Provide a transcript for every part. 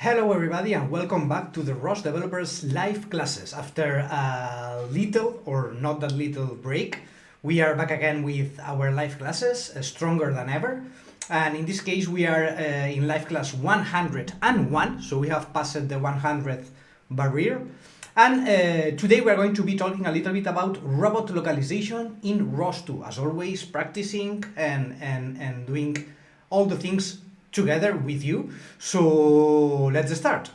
Hello everybody and welcome back to the ROS developers live classes. After a little or not that little break, we are back again with our live classes, stronger than ever. And in this case we are in live class 101, so we have passed the 100th barrier. And today we are going to be talking a little bit about robot localization in ROS2, as always practicing and doing all the things together with you. So let's start.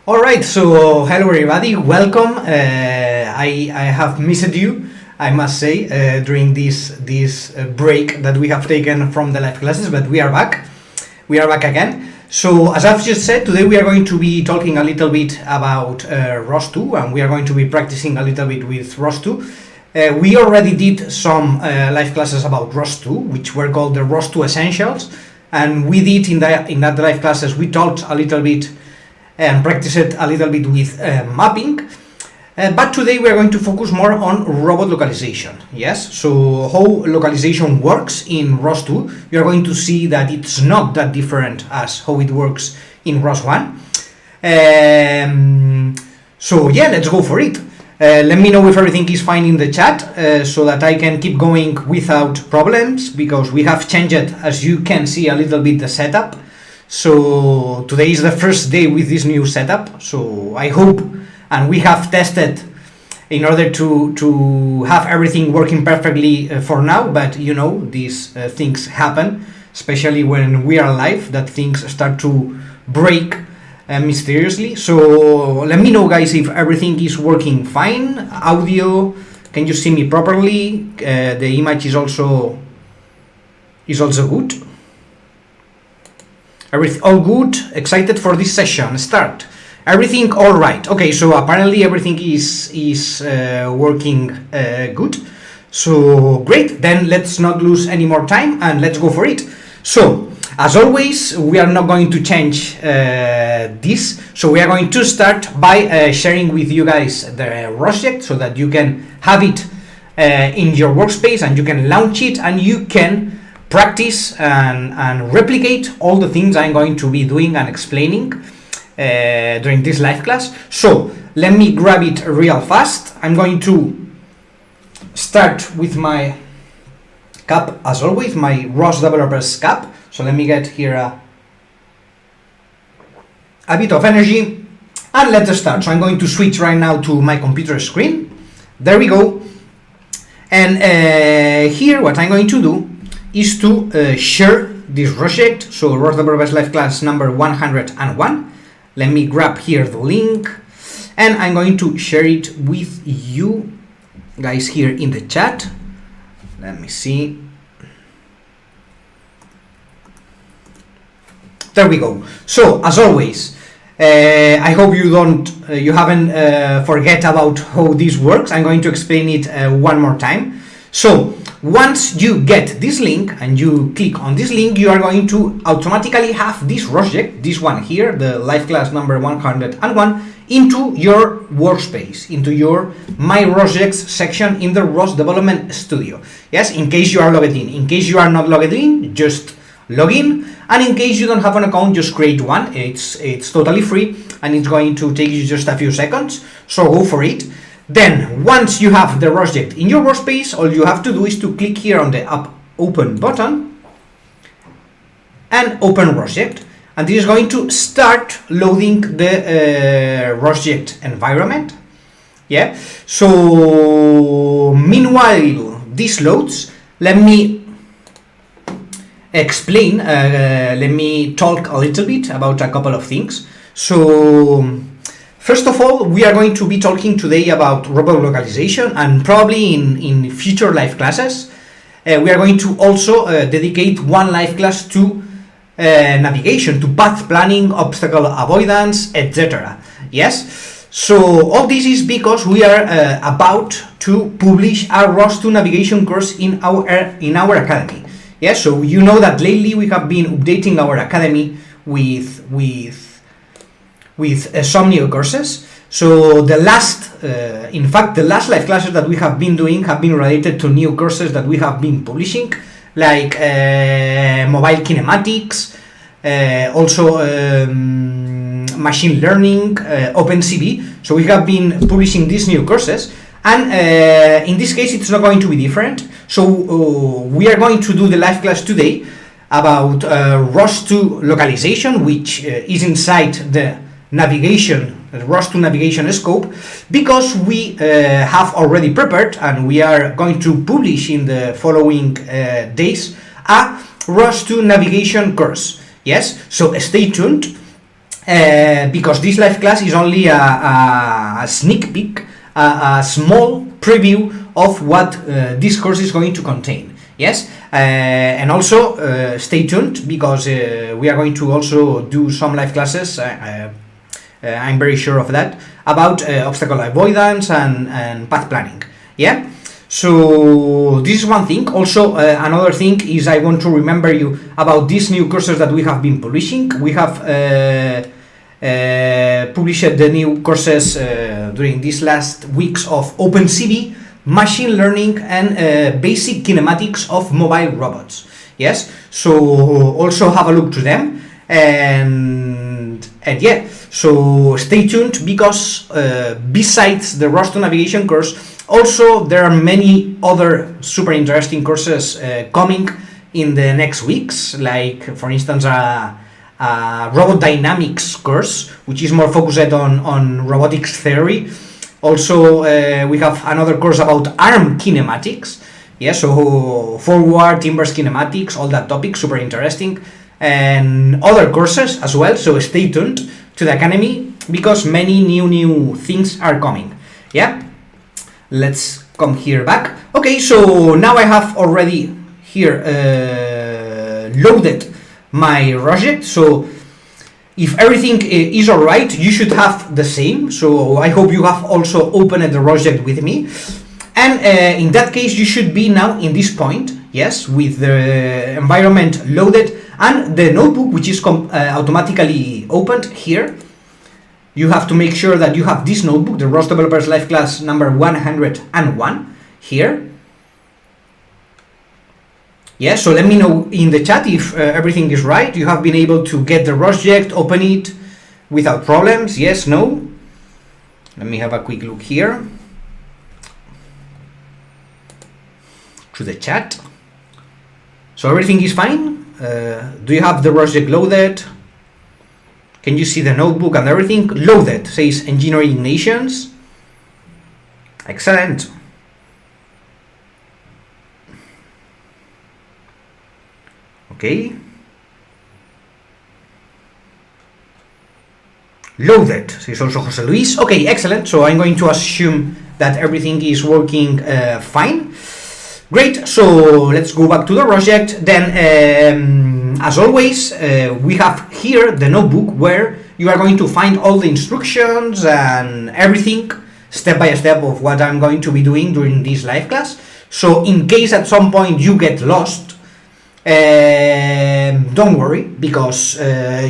Alright, so hello everybody, welcome. I have missed you, I must say, during this break that we have taken from the live classes, but we are back. We are back again. So as I've just said, today we are going to be talking a little bit about ROS2, and we are going to be practicing a little bit with ROS2. We already did some live classes about ROS2, which were called the ROS2 Essentials, and we did in that live classes, we talked a little bit and practice it a little bit with mapping, but today we are going to focus more on robot localization. Yes, so how localization works in ROS2. You are going to see that it's not that different as how it works in ROS1. So yeah, let's go for it. Let me know if everything is fine in the chat, so that I can keep going without problems, because we have changed, as you can see, a little bit the setup. So today is the first day with this new setup, so I hope, and we have tested in order to have everything working perfectly for now, but you know, these things happen, especially when we are live, that things start to break mysteriously. So let me know, guys, if everything is working fine. Audio, can you see me properly? The image is also good. Everything all good? Excited for this session? Start. Everything all right? Okay, so apparently everything is working good. So great. Then let's not lose any more time and let's go for it. So as always, we are not going to change this. So we are going to start by sharing with you guys the project so that you can have it in your workspace and you can launch it and you can practice and replicate all the things I'm going to be doing and explaining during this live class. So let me grab it real fast. I'm going to start with my cap, as always, my ROS developers cap. So let me get here a bit of energy and let's start. So I'm going to switch right now to my computer screen. There we go. And here what I'm going to do is to share this project, so ROS developers live class number 101. Let me grab here the link, and I'm going to share it with you guys here in the chat. Let me see. There we go. So as always, I hope you haven't forget about how this works. I'm going to explain it one more time. So once you get this link and you click on this link, you are going to automatically have this project, this one here, the live class number 101, into your workspace, into your My Projects section in the ROS Development Studio. Yes, in case you are logged in. In case you are not logged in, just log in. And in case you don't have an account, just create one. It's totally free and it's going to take you just a few seconds. So go for it. Then, once you have the project in your workspace, all you have to do is to click here on the Open button and Open Project. And this is going to start loading the project environment. Yeah. So, meanwhile, this loads, let me explain, let me talk a little bit about a couple of things. So, first of all, we are going to be talking today about robot localization, and probably in future live classes we are going to also dedicate one live class to navigation, to path planning, obstacle avoidance, etc. Yes, so all this is because we are about to publish a ROS2 navigation course in our academy. Yes, so you know that lately we have been updating our academy with some new courses. So the last, in fact, the last live classes that we have been doing have been related to new courses that we have been publishing, like mobile kinematics, also machine learning, OpenCV. So we have been publishing these new courses, and in this case it's not going to be different. So we are going to do the live class today about ROS2 localization, which is inside the navigation, ROS2 navigation scope, because we have already prepared and we are going to publish in the following days a ROS2 navigation course. Yes, so stay tuned, because this live class is only a sneak peek, a small preview of what this course is going to contain. Yes, and also stay tuned, because we are going to also do some live classes, I'm very sure of that, about obstacle avoidance and path planning. Yeah, so this is one thing. Also another thing is I want to remember you about these new courses that we have been publishing. We have published the new courses during these last weeks of OpenCV, machine learning, and basic kinematics of mobile robots. Yes, so also have a look to them, and yeah, so stay tuned, because besides the ROS2 navigation course, also there are many other super interesting courses coming in the next weeks, like for instance a robot dynamics course, which is more focused on robotics theory. Also we have another course about arm kinematics. Yeah, so forward, inverse kinematics, all that topic, super interesting, and other courses as well. So stay tuned to the academy, because many new things are coming. Yeah, let's come here back. Okay, so now I have already here loaded my project. So if everything is alright, you should have the same. So I hope you have also opened the project with me, and in that case you should be now in this point. Yes, with the environment loaded and the notebook, which is automatically opened here. You have to make sure that you have this notebook, the ROS Developers Live Class number 101 here. Yeah, so let me know in the chat if everything is right. You have been able to get the project, open it without problems. Yes, no? Let me have a quick look here to the chat. So everything is fine. Do you have the project loaded? Can you see the notebook and everything? Loaded, says Engineering Nations. Excellent. Okay. Loaded, says also Jose Luis. Okay, excellent. So I'm going to assume that everything is working fine. Great, so let's go back to the project. Then, as always, we have here the notebook where you are going to find all the instructions and everything step by step of what I'm going to be doing during this live class. So in case at some point you get lost, don't worry, because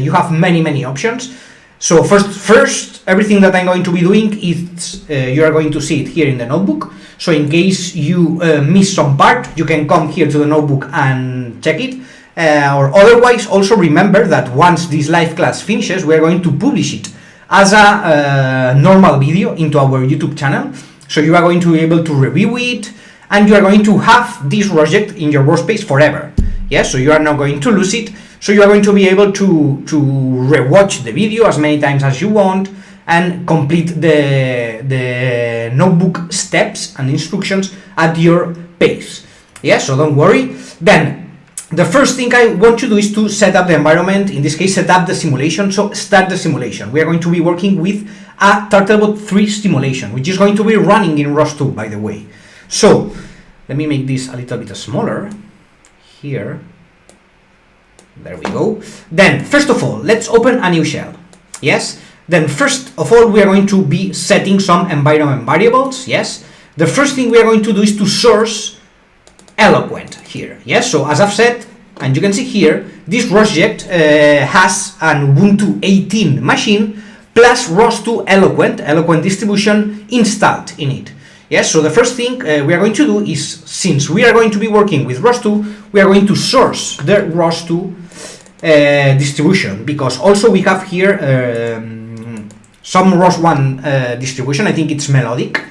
you have many options. So first, everything that I'm going to be doing is you are going to see it here in the notebook. So in case you miss some part, you can come here to the notebook and check it. Or otherwise, also remember that once this live class finishes, we are going to publish it as a normal video into our YouTube channel. So you are going to be able to review it, and you are going to have this project in your workspace forever. Yes, so you are not going to lose it. So you are going to be able to rewatch the video as many times as you want and complete the notebook steps and instructions at your pace. Yes, so don't worry. Then the first thing I want to do is to set up the environment, in this case set up the simulation. So start the simulation. We are going to be working with a Turtlebot 3 simulation, which is going to be running in ROS2, by the way. So Let me make this a little bit smaller here. There we go. Then first of all, let's open a new shell. Yes. Then first of all, we are going to be setting some environment variables. Yes. The first thing we are going to do is to source Eloquent here. Yes. So as I've said, and you can see here, this project has an Ubuntu 18 machine plus ROS2 Eloquent distribution installed in it. Yes, so the first thing we are going to do is, since we are going to be working with ROS2, we are going to source the ROS2 distribution, because also we have here some ROS1 distribution. I think it's melodic,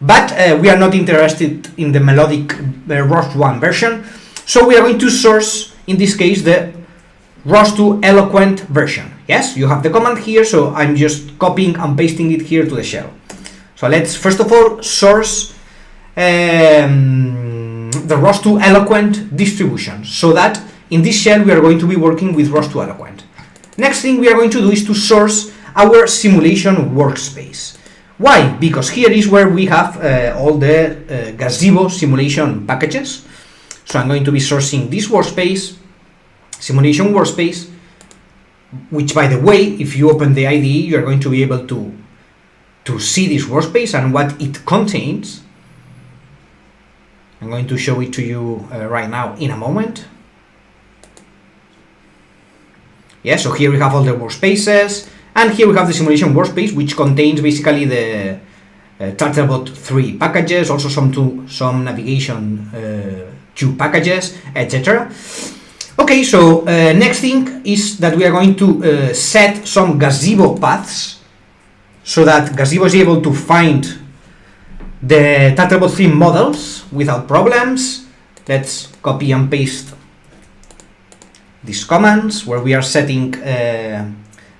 but we are not interested in the melodic ROS1 version, so we are going to source, in this case, the ROS2 Eloquent version. Yes, you have the command here, so I'm just copying and pasting it here to the shell. So let's first of all source the ROS2 Eloquent distribution, so that in this shell we are going to be working with ROS2 Eloquent. Next thing we are going to do is to source our simulation workspace. Why? Because here is where we have all the Gazebo simulation packages. So I'm going to be sourcing this workspace, simulation workspace, which, by the way, if you open the IDE, you are going to be able to see this workspace and what it contains. I'm going to show it to you right now in a moment. Yeah, so here we have all the workspaces, and here we have the simulation workspace, which contains basically the Turtlebot 3 packages, also some navigation 2 packages, etc. Okay, so next thing is that we are going to set some Gazebo paths, so that Gazebo is able to find the Turtlebot 3 models without problems. Let's copy and paste these commands where we are setting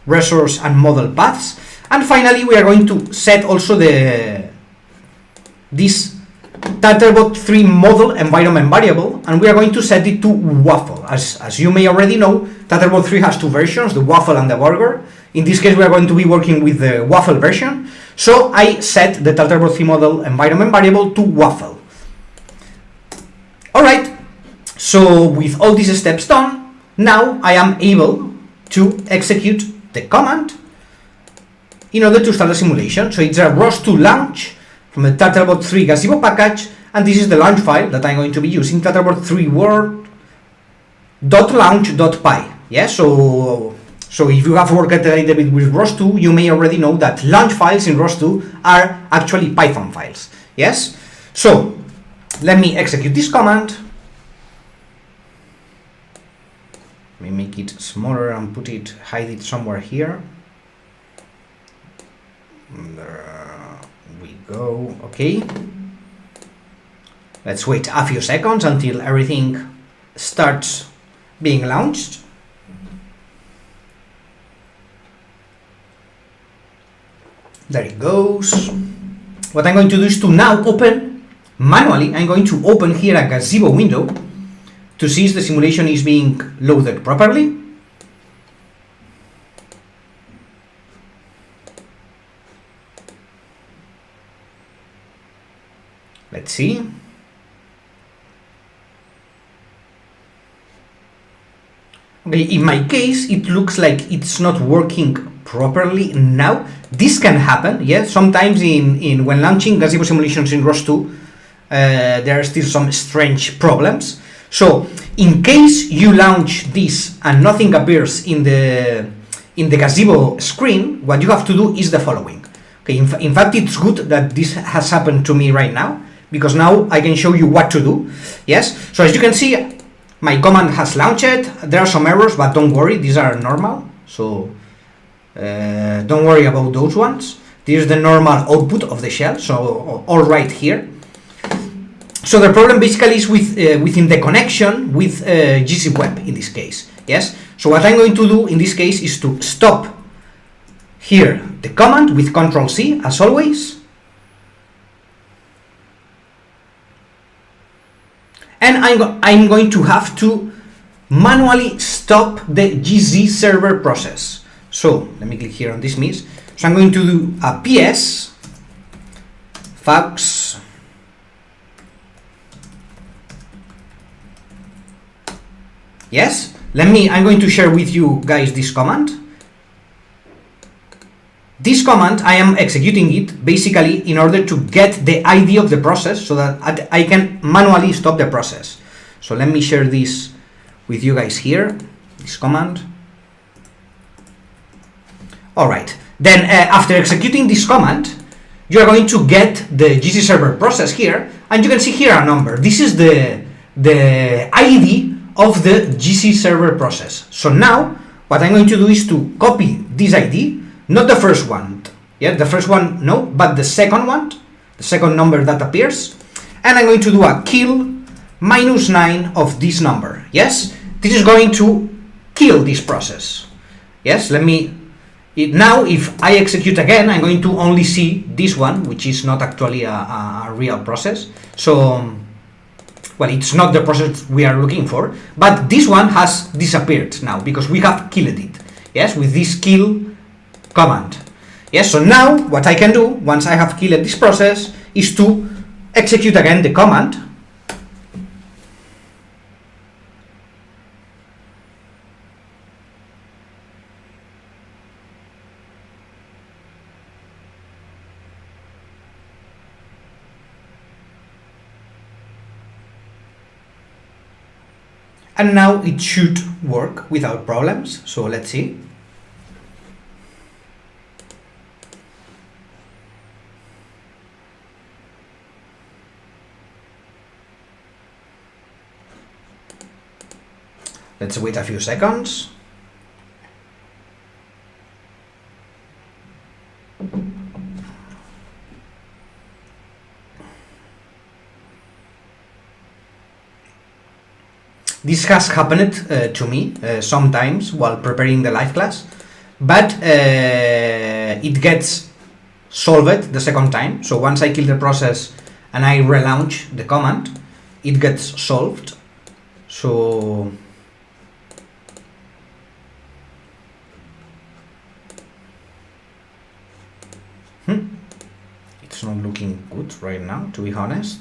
resource and model paths. And finally, we are going to set also this Turtlebot 3 model environment variable, and we are going to set it to waffle. As you may already know, Turtlebot 3 has two versions, the waffle and the burger. In this case, we are going to be working with the waffle version, so I set the Turtlebot 3 model environment variable to waffle. Alright, so with all these steps done, now I am able to execute the command in order to start a simulation. So it's a ROS2 launch from the Turtlebot 3 Gazebo package, and this is the launch file that I'm going to be using, Turtlebot 3 word.launch.py. Yeah, so if you have worked a little bit with ROS2, you may already know that launch files in ROS2 are actually Python files. Yes, so let me execute this command. Let me make it smaller and hide it somewhere here. There we go. Okay, let's wait a few seconds until everything starts being launched. There it goes. What I'm going to do is to now open manually. I'm going to open here a Gazebo window to see if the simulation is being loaded properly. Let's see. Okay, in my case, it looks like it's not working properly now. This can happen, yeah. Sometimes when launching Gazebo simulations in ROS2, there are still some strange problems. So in case you launch this and nothing appears in the Gazebo screen, what you have to do is the following. Okay, in fact, it's good that this has happened to me right now, because now I can show you what to do. Yes, so as you can see, my command has launched. There are some errors, but don't worry, these are normal, so don't worry about those ones. This is the normal output of the shell, so all right here. So the problem basically is within the connection with GC Web in this case. Yes, so what I'm going to do in this case is to stop here the command with Ctrl+C as always, and I'm going to have to manually stop the GZ server process. So let me click here on dismiss. So I'm going to do a PS Fox Yes, I'm going to share with you guys this command. This command, I am executing it basically in order to get the ID of the process so that I can manually stop the process. So let me share this with you guys here, this command. All right, then after executing this command, you are going to get the GC server process here, and you can see here a number. This is the ID of the GC server process. So now what I'm going to do is to copy this ID, not the first one, yeah, the first one no, but the second one, the second number that appears, and I'm going to do a kill -9 of this number. Yes, this is going to kill this process. Yes, now if I execute again, I'm going to only see this one, which is not actually a real process. So well, it's not the process we are looking for, but this one has disappeared now because we have killed it. Yes, with this kill command. Yes, so now what I can do once I have killed this process is to execute again the command. And now it should work without problems. So let's see. Let's wait a few seconds. This has happened to me sometimes while preparing the live class, but it gets solved the second time. So once I kill the process and I relaunch the command, it gets solved. So it's not looking good right now, to be honest.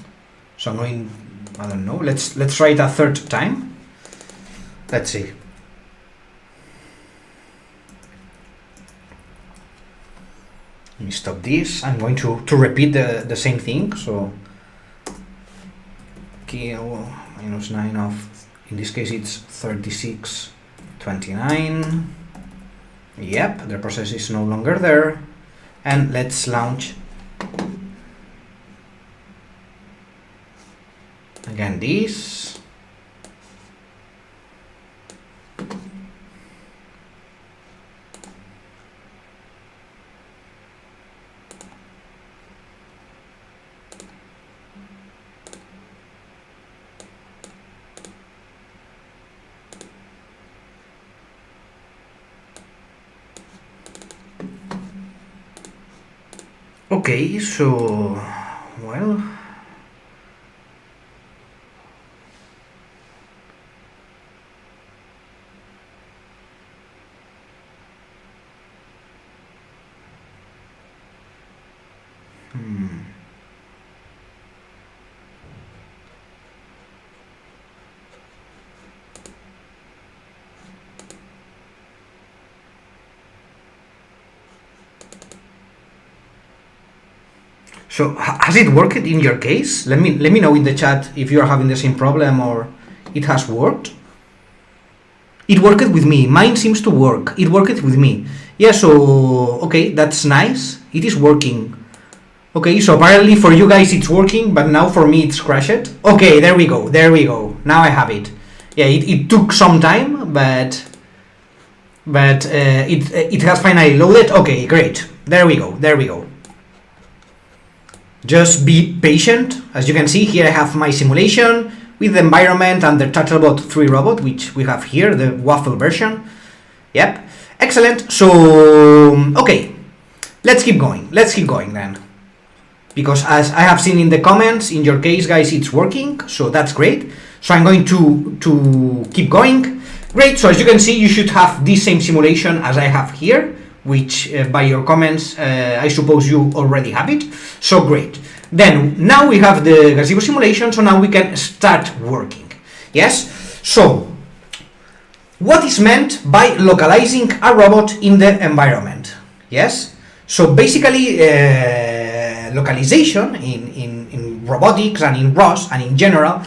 So I'm going, I don't know, let's try it a third time. Let's see. Let me stop this. I'm going to repeat the same thing. So kill -9 of, in this case it's 3629. Yep, the process is no longer there. And let's launch again this. Okay, so, well, so has it worked in your case? Let me know in the chat if you are having the same problem or it has worked. It worked with me. Mine seems to work. It worked with me. Yeah, so okay, that's nice. It is working. Okay, so apparently for you guys it's working, but now for me it's crashed. Okay, there we go. There we go. Now I have it. Yeah, it took some time, but it has finally loaded. Okay, great. There we go. There we go. Just be patient. As you can see here, I have my simulation with the environment and the Turtlebot 3 robot, which we have here, the waffle version. Yep, excellent. So, okay, let's keep going. Let's keep going then. Because as I have seen in the comments, in your case, guys, it's working. So that's great. So I'm going to keep going. Great. So as you can see, you should have this same simulation as I have here, which by your comments, I suppose you already have it. So great. Then now we have the Gazebo simulation, so now we can start working. Yes. So what is meant by localizing a robot in the environment? Yes, so basically localization in robotics and in ROS and in general,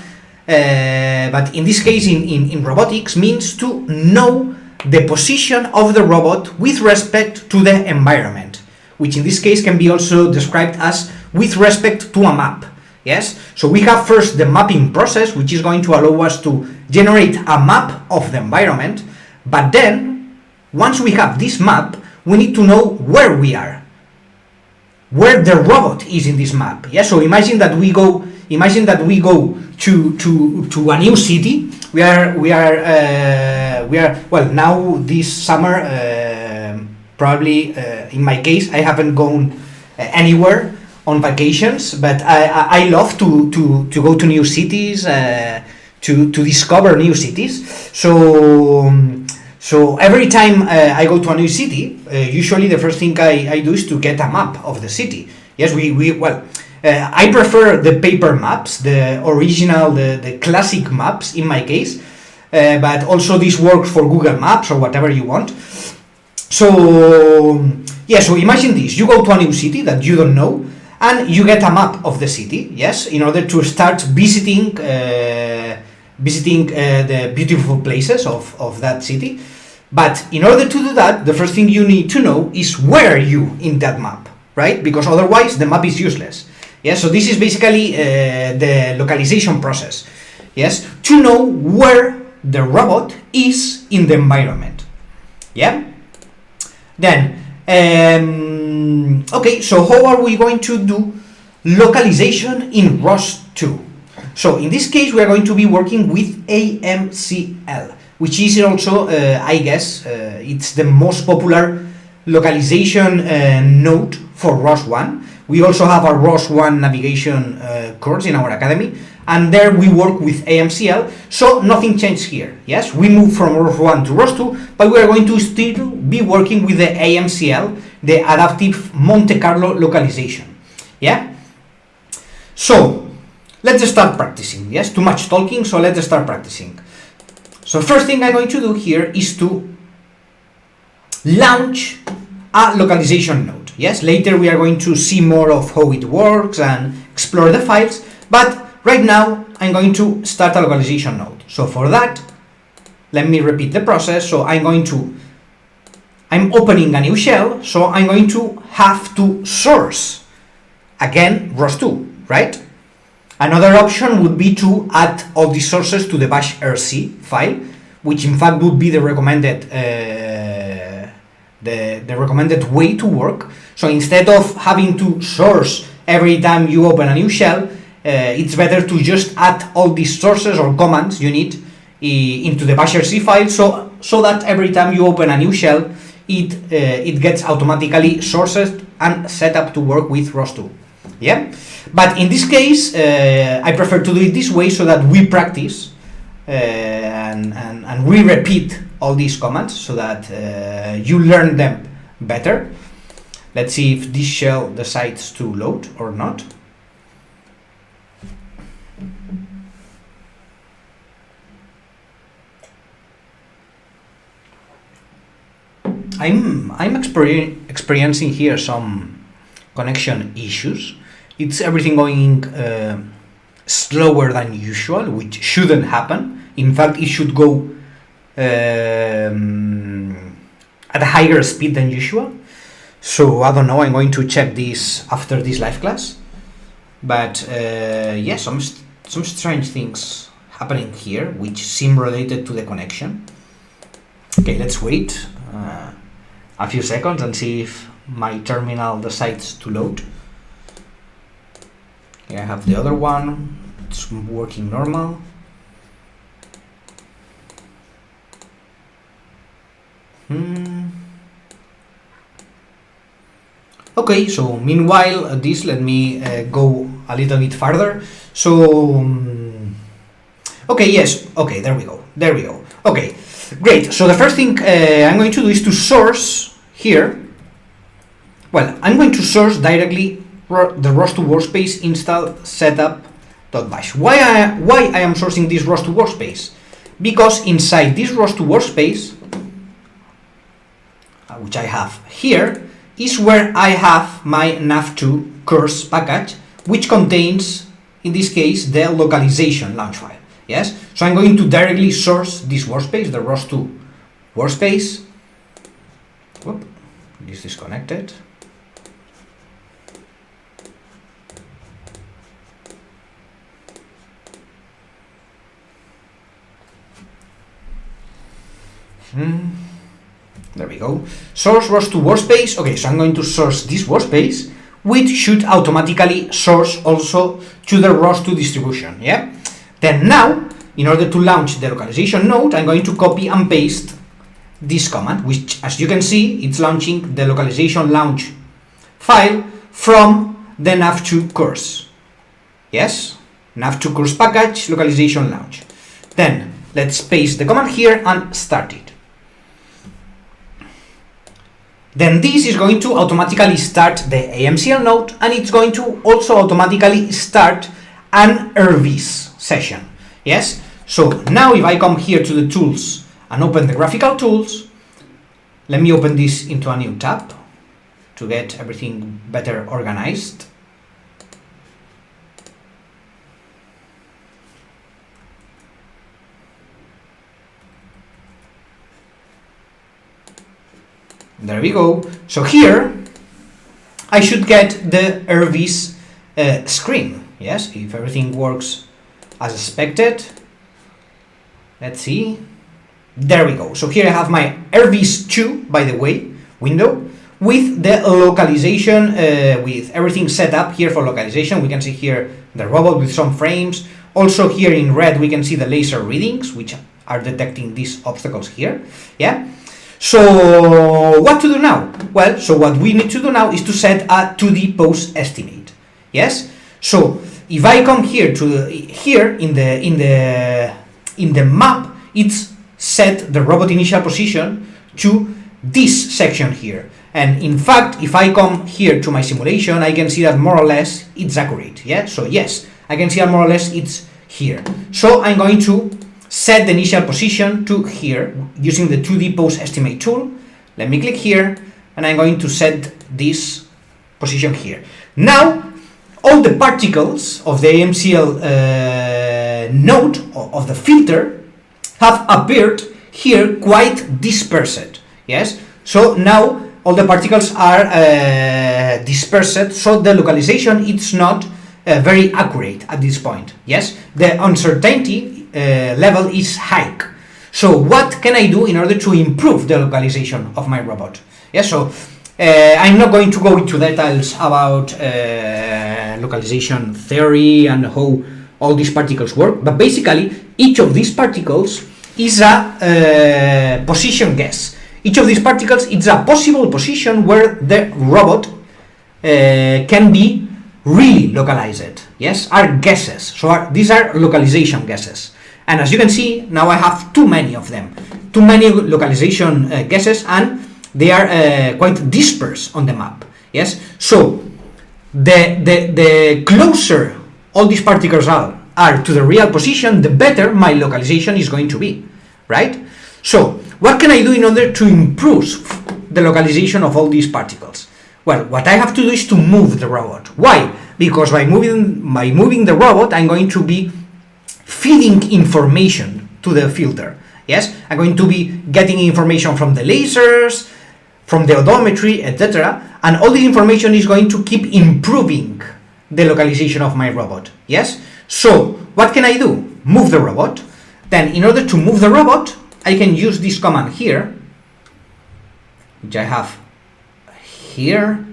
but in this case in robotics, means to know the position of the robot with respect to the environment, which in this case can be also described as with respect to a map. Yes, so we have first the mapping process, which is going to allow us to generate a map of the environment, but then once we have this map, we need to know where we are, where the robot is in this map. Yeah, so imagine that we go to a new city. We are well, now this summer, probably in my case I haven't gone anywhere on vacations, but I love to go to new cities, to discover new cities. So every time I go to a new city, usually the first thing I do is to get a map of the city. Yes, I prefer the paper maps, the original, the classic maps in my case, but also this works for Google Maps or whatever you want. So yeah, so imagine this: you go to a new city that you don't know, and you get a map of the city. Yes, in order to start visiting the beautiful places of that city. But in order to do that, the first thing you need to know is where are you in that map, right? Because otherwise the map is useless. Yeah, so this is basically the localization process. Yes, to know where the robot is in the environment. Yeah. Then, okay, so how are we going to do localization in ROS2? So in this case, we are going to be working with AMCL, which is also, I guess, it's the most popular localization node for ROS1. We also have a ROS1 navigation course in our academy, and there we work with AMCL, so nothing changed here. Yes, we move from ROS1 to ROS2, but we are going to still be working with the AMCL, the Adaptive Monte Carlo Localization. Yeah? So, let's start practicing. Yes, too much talking, so let's start practicing. So first thing I'm going to do here is to launch a localization node. Yes, later we are going to see more of how it works and explore the files, but right now I'm going to start a localization node. So for that, let me repeat the process. So I'm opening a new shell, so I'm going to have to source again ROS2, right? Another option would be to add all these sources to the bash rc file, which in fact would be the recommended the recommended way to work. So instead of having to source every time you open a new shell, it's better to just add all these sources or commands you need into the bash rc file, so that every time you open a new shell, it gets automatically sourced and set up to work with ROS2. Yeah, but in this case, I prefer to do it this way so that we practice and we repeat all these commands so that you learn them better. Let's see if this shell decides to load or not. I'm experiencing here some connection issues. It's everything going slower than usual, which shouldn't happen. In fact, it should go at a higher speed than usual. So I don't know, I'm going to check this after this live class. But yeah, some strange things happening here, which seem related to the connection. Okay, let's wait a few seconds and see if my terminal decides to load. Okay, I have the other one, it's working normal. Okay, so meanwhile this, let me go a little bit farther. So okay, yes, okay, there we go. Okay, great. So the first thing I'm going to do is to source here. Well, I'm going to source directly the ROS2Workspace install setup.bash. Why I am sourcing this ROS2Workspace? Because inside this ROS2Workspace, which I have here, is where I have my nav2 course package, which contains, in this case, the localization launch file. Yes, so I'm going to directly source this workspace, the ROS2 workspace. Whoop, this is disconnected. There we go. Source ROS2 workspace. Okay, so I'm going to source this workspace, which should automatically source also to the ROS2 distribution. Yeah. Then now, in order to launch the localization node, I'm going to copy and paste this command, which, as you can see, it's launching the localization launch file from the nav2 course. Yes, nav2 course package localization launch. Then let's paste the command here and start it. Then this is going to automatically start the AMCL node, and it's going to also automatically start an ROS session. Yes, so now if I come here to the tools and open the graphical tools, let me open this into a new tab to get everything better organized. There we go. So here I should get the ROS screen. Yes, if everything works as expected. Let's see. There we go. So here I have my ROS2, by the way, window with the localization, with everything set up here for localization. We can see here the robot with some frames. Also here in red we can see the laser readings, which are detecting these obstacles here. Yeah. So what to do now? Well, so what we need to do now is to set a 2D pose estimate. Yes. So if I come here to here in the map, it's set the robot initial position to this section here. And in fact, if I come here to my simulation, I can see that more or less it's accurate. Yeah. So yes, I can see that more or less it's here. So I'm going to set the initial position to here using the 2D pose estimate tool. Let me click here and I'm going to set this position here. Now all the particles of the AMCL node of the filter have appeared here quite dispersed. Yes, so now all the particles are dispersed, so the localization it's not very accurate at this point. Yes, the uncertainty level is high. So what can I do in order to improve the localization of my robot? Yes, so I'm not going to go into details about localization theory and how all these particles work, but basically each of these particles is a position guess. Each of these particles is a possible position where the robot can be really localized. Yes, are guesses. So these are localization guesses. And as you can see, now I have too many of them, too many localization guesses, and they are quite dispersed on the map. Yes, so the closer all these particles are to the real position, the better my localization is going to be, right? So what can I do in order to improve the localization of all these particles? Well, what I have to do is to move the robot. Why? Because by moving the robot, I'm going to be feeding information to the filter. Yes, I'm going to be getting information from the lasers, from the odometry, etc. And all this information is going to keep improving the localization of my robot. Yes, so what can I do? Move the robot. Then in order to move the robot, I can use this command here, which I have here.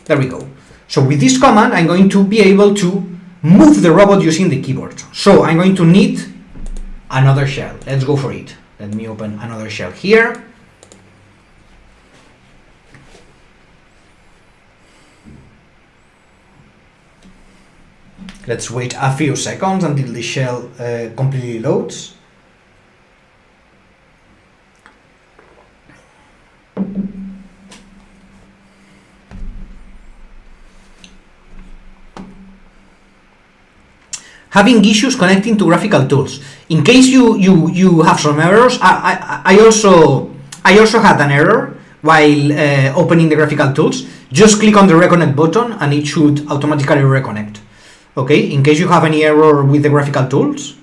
There we go. So with this command, I'm going to be able to move the robot using the keyboard. So I'm going to need another shell. Let's go for it. Let me open another shell here. Let's wait a few seconds until the shell completely loads. having issues connecting to graphical tools. In case you have some errors, I also had an error while opening the graphical tools. Just click on the reconnect button and it should automatically reconnect. Okay, in case you have any error with the graphical tools.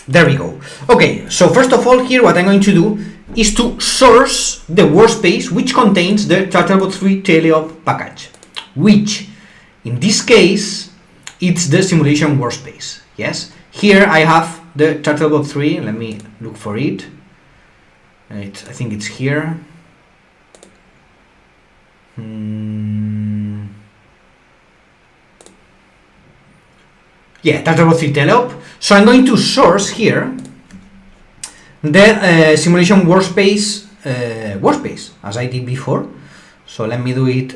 There we go. Okay, so first of all here what I'm going to do is to source the workspace which contains the Turtlebot 3 teleop package, which in this case it's the simulation workspace. Yes, here I have the Turtlebot 3. Let me look for it. I think it's here. Yeah, Turtlebot 3 teleop. So I'm going to source here the simulation workspace as I did before. So let me do it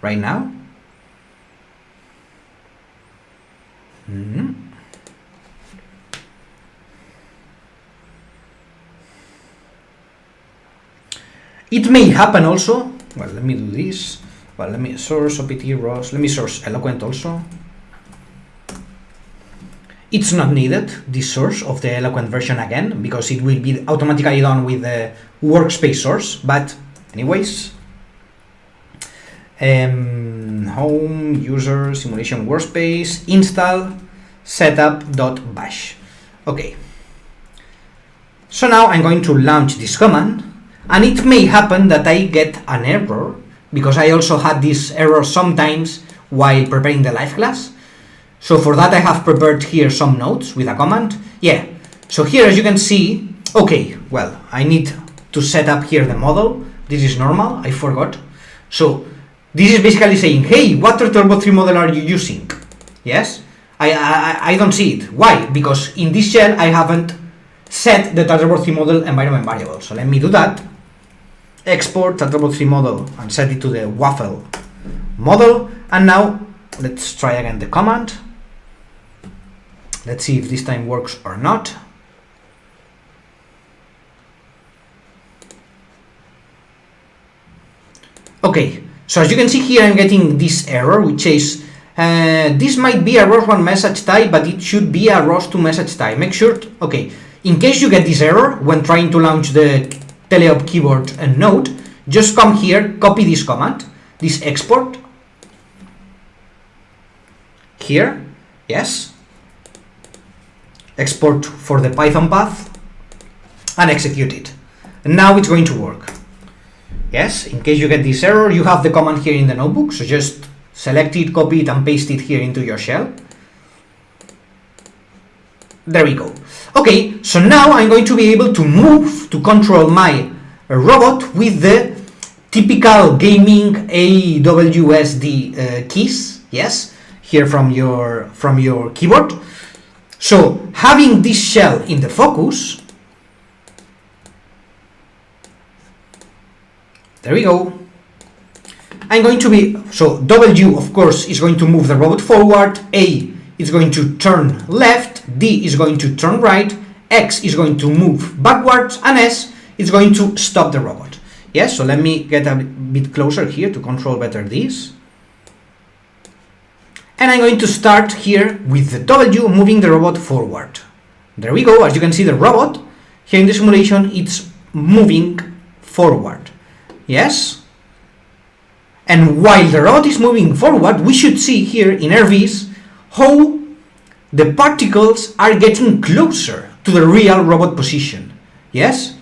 right now. It may happen also. Well, let me do this. Well, let me source OPT ROS. Let me source Eloquent also. It's not needed, this source of the Eloquent version again, because it will be automatically done with the workspace source. But anyways, home user simulation workspace install setup.bash. Okay, so now I'm going to launch this command, and it may happen that I get an error, because I also had this error sometimes while preparing the live class. So for that I have prepared here some notes with a command. Yeah, so here as you can see, okay, well, I need to set up here the model. This is normal, I forgot. So this is basically saying, hey, what Turtlebot 3 model are you using? Yes, I don't see it. Why? Because in this shell I haven't set the Turtlebot 3 model environment variable. So let me do that. Export Turtlebot 3 model and set it to the waffle model. And now let's try again the command. Let's see if this time works or not. Okay, so as you can see here, I'm getting this error which says this might be a ROS1 message type, but it should be a ROS2 message type. Make sure, okay, in case you get this error when trying to launch the teleop keyboard and node, just come here, copy this command, this export. Here, yes, export for the Python path and execute it. And now it's going to work. Yes, in case you get this error, you have the command here in the notebook, so just select it, copy it and paste it here into your shell. There we go. Okay, so now I'm going to be able to move to control my robot with the typical gaming AWSD keys. Yes, here from your keyboard. So having this shell in the focus, there we go. I'm going to be, so W of course is going to move the robot forward, A is going to turn left, D is going to turn right, X is going to move backwards, and S is going to stop the robot. Yes, so let me get a bit closer here to control better this. And I'm going to start here with the W moving the robot forward. There we go. As you can see, the robot here in the simulation, it's moving forward. Yes. And while the robot is moving forward, we should see here in RVs how the particles are getting closer to the real robot position. Yes.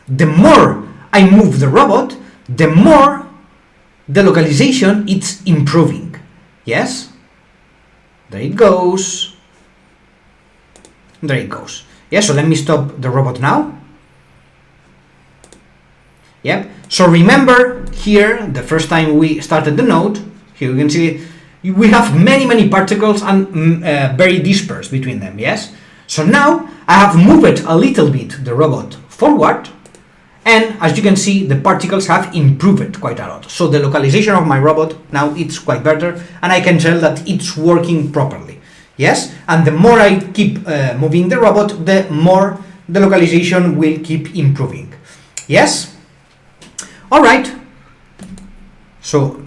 The more I move the robot, the more the localization it's improving. Yes, there it goes. There it goes. Yeah, so let me stop the robot now. Yep, so remember here the first time we started the node, here you can see we have many particles and very dispersed between them. Yes, so now I have moved a little bit the robot forward, and as you can see, the particles have improved quite a lot. So the localization of my robot now it's quite better, and I can tell that it's working properly. Yes, and the more I keep moving the robot, the more the localization will keep improving. Yes. All right. So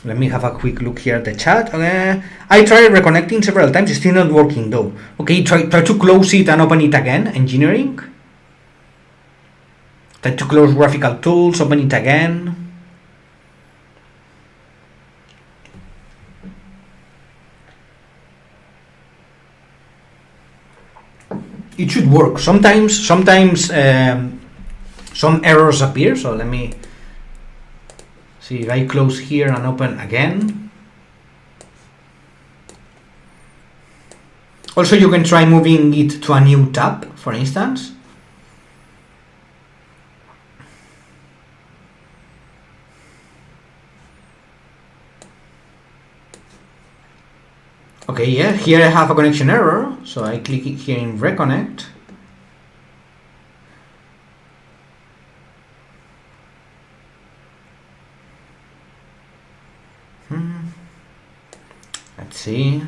let me have a quick look here at the chat. I tried reconnecting several times, it's still not working though. Okay, try to close it and open it again. Engineering. Try to close graphical tools, open it again. It should work. Sometimes some errors appear. So let me see if I close here and open again. Also, you can try moving it to a new tab, for instance. Okay, yeah, here I have a connection error, so I click it here in reconnect. Let's see.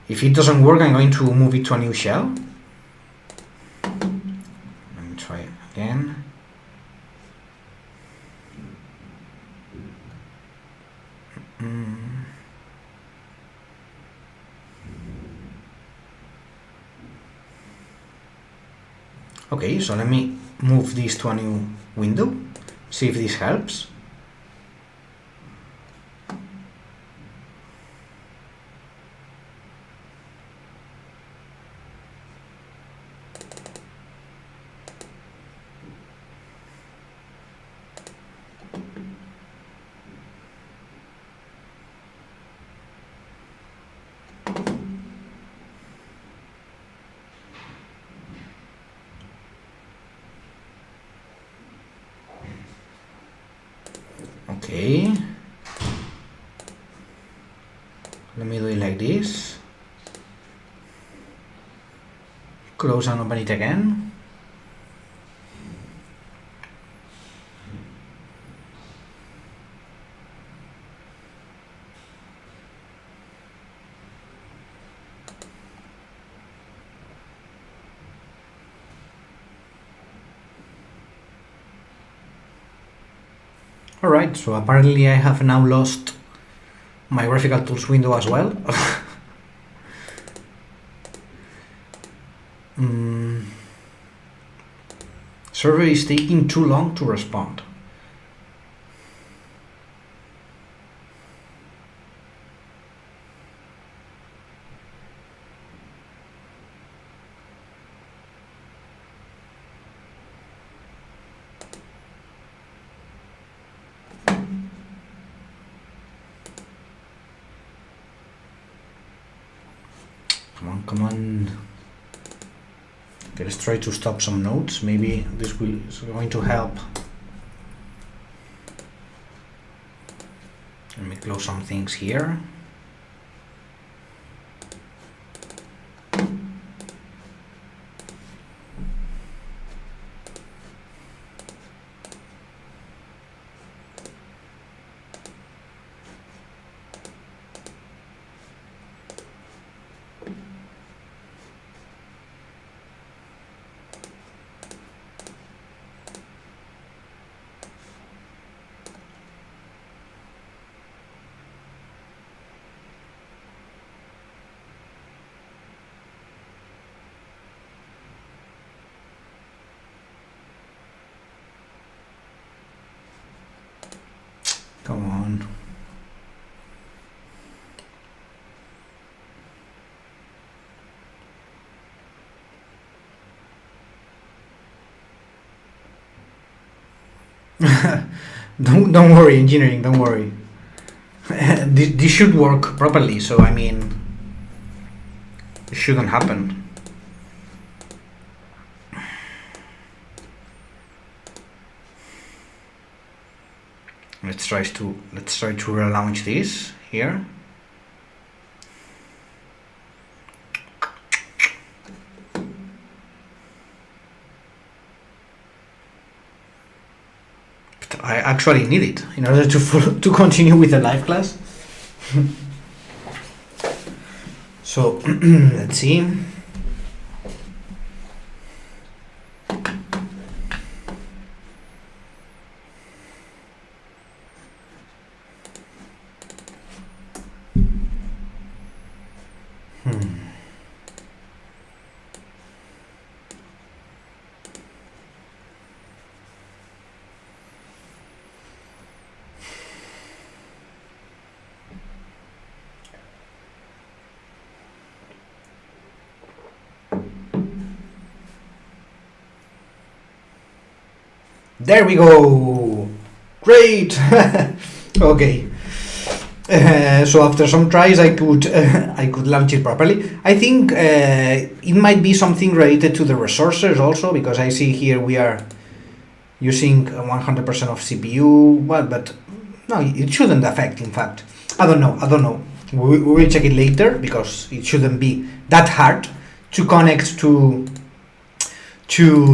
If it doesn't work, I'm going to move it to a new shell. Let me try it again. Okay, so let me move this to a new window, see if this helps. Okay, let me do it like this. Close and open it again. Alright, so apparently I have now lost my graphical tools window as well. Server is taking too long to respond. Come on. Okay, let's try to stop some nodes. Maybe this is going to help. Let me close some things here. Come on. Don't worry, engineering, don't worry. This should work properly, so I mean, it shouldn't happen. Let's try to relaunch this here. But I actually need it in order to continue with the live class. So let's see. There we go. Great. Okay. So after some tries, I could launch it properly. I think it might be something related to the resources also, because I see here we are using 100% of CPU. Well, but no, it shouldn't affect. In fact, I don't know. We will check it later, because it shouldn't be that hard to connect to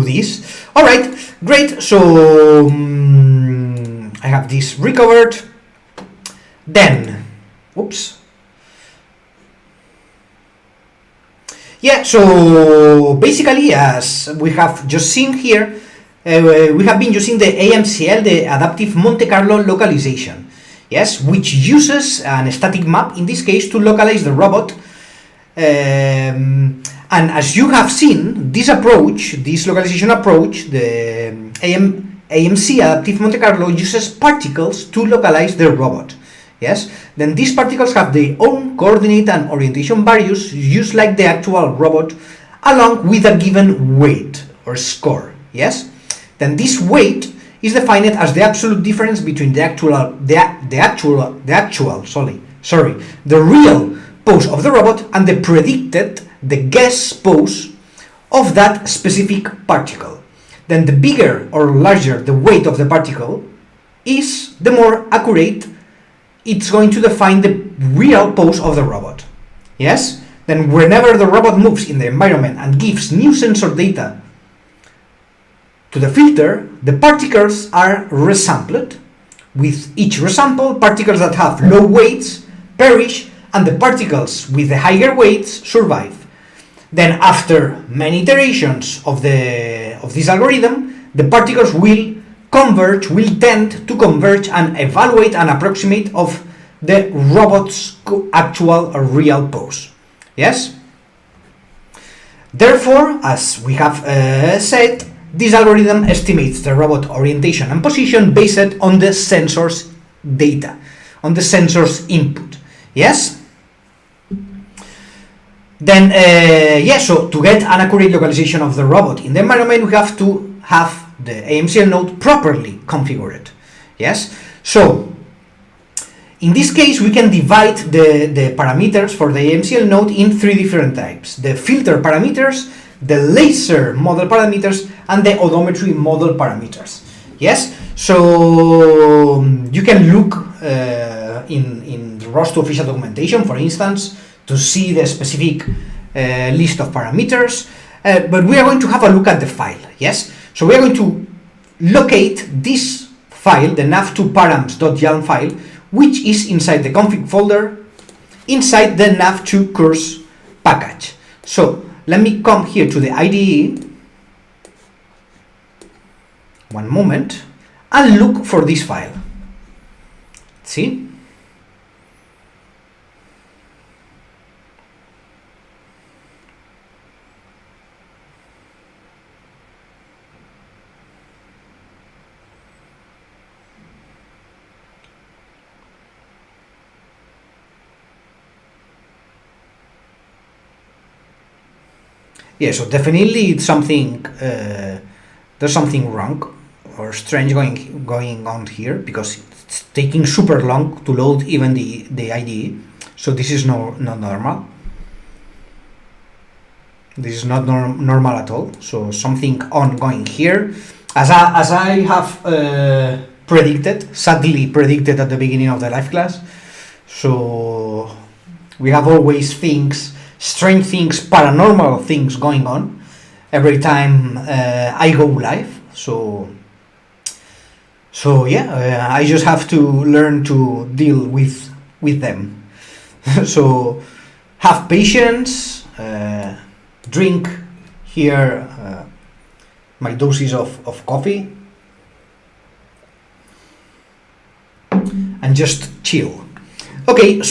this. All right, great. So I have this recovered. Then, oops. Yeah, so basically, as we have just seen here, we have been using the AMCL, the Adaptive Monte Carlo Localization, yes, which uses an static map, in this case, to localize the robot. And as you have seen, this approach, this localization approach, the AMC, Adaptive Monte Carlo, uses particles to localize the robot. Yes, then these particles have their own coordinate and orientation values, just like the actual robot, along with a given weight or score. Yes, then this weight is defined as the absolute difference between the real pose of the robot and the guess pose of that specific particle. Then the bigger or larger the weight of the particle is, the more accurate it's going to define the real pose of the robot. Yes? Then whenever the robot moves in the environment and gives new sensor data to the filter, the particles are resampled. With each resample, particles that have low weights perish, and the particles with the higher weights survive. Then after many iterations of this algorithm, the particles will tend to converge and evaluate and approximate of the robot's actual or real pose. Yes? Therefore, as we have said, this algorithm estimates the robot orientation and position based on the sensor's data, on the sensor's input. Yes? Then, so to get an accurate localization of the robot in the environment, we have to have the AMCL node properly configured. Yes, so in this case we can divide the parameters for the AMCL node in three different types: the filter parameters, the laser model parameters, and the odometry model parameters. Yes, so you can look in the ROS2 official documentation, for instance, to see the specific list of parameters, but we are going to have a look at the file. Yes, so we are going to locate this file, the nav2params.yaml file, which is inside the config folder, inside the nav2 course package. So let me come here to the IDE, one moment, and look for this file. See? Yeah, so definitely it's something, there's something wrong or strange going on here, because it's taking super long to load even the IDE. So this is not normal. This is not normal at all. So something ongoing here, as I have sadly predicted at the beginning of the live class. So we have always strange things, paranormal things going on every time I go live. So yeah, I just have to learn to deal with them. So have patience, drink here my doses of coffee, and just chill. Okay,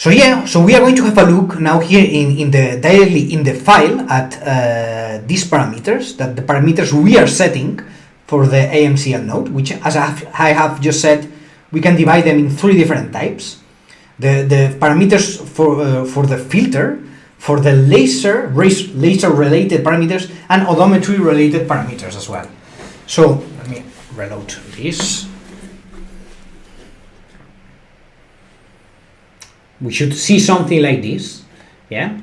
So we are going to have a look now here directly in the file at these parameters, that the parameters we are setting for the AMCL node, which, as I have just said, we can divide them in three different types. The parameters for the filter for the laser related parameters and odometry related parameters as well. So let me reload this. We should see something like this, yeah.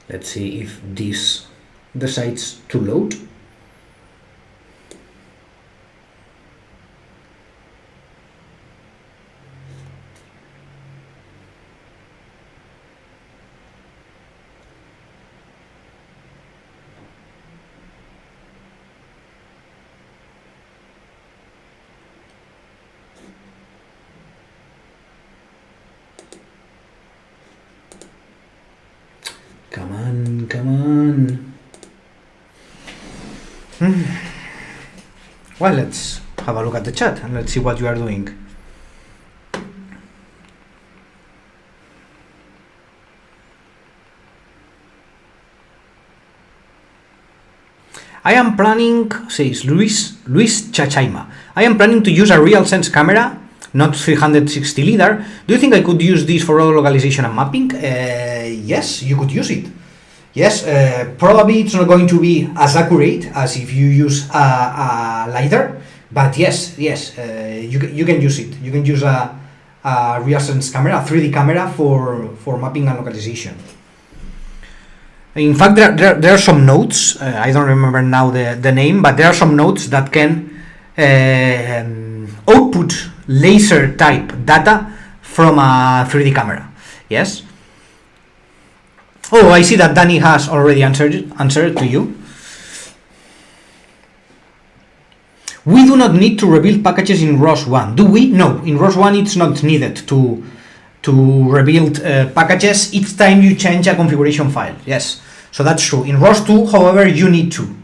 Let's see if this decides to load. Come on, come on. Well, let's have a look at the chat and let's see what you are doing. I am planning, says Luis Chachaima, I am planning to use a real sense camera, not 360 lidar. Do you think I could use this for all localization and mapping? Yes, you could use it. Yes, probably it's not going to be as accurate as if you use a lidar, but yes, you can use it. You can use a real sense camera, a 3D camera for mapping and localization. In fact, there are some nodes, I don't remember now the name, but there are some nodes that can output laser type data from a 3D camera. Yes. Oh, I see that Danny has already answered to you. We do not need to rebuild packages in ROS1, do we? No, in ROS1 it's not needed to rebuild packages each time you change a configuration file. Yes, so that's true. In ROS2, however, you need to.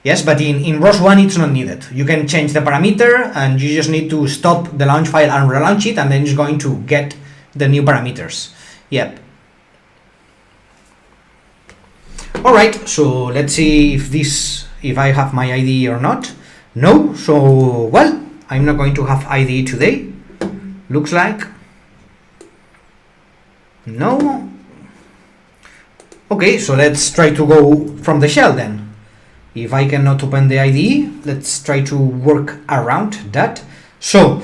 Yes, but in ROS1 it's not needed. You can change the parameter and you just need to stop the launch file and relaunch it, and then it's going to get the new parameters. Yep. Alright, so let's see if I have my IDE or not. No, so well, I'm not going to have IDE today. Looks like. No. Okay, so let's try to go from the shell then. If I cannot open the IDE, let's try to work around that. So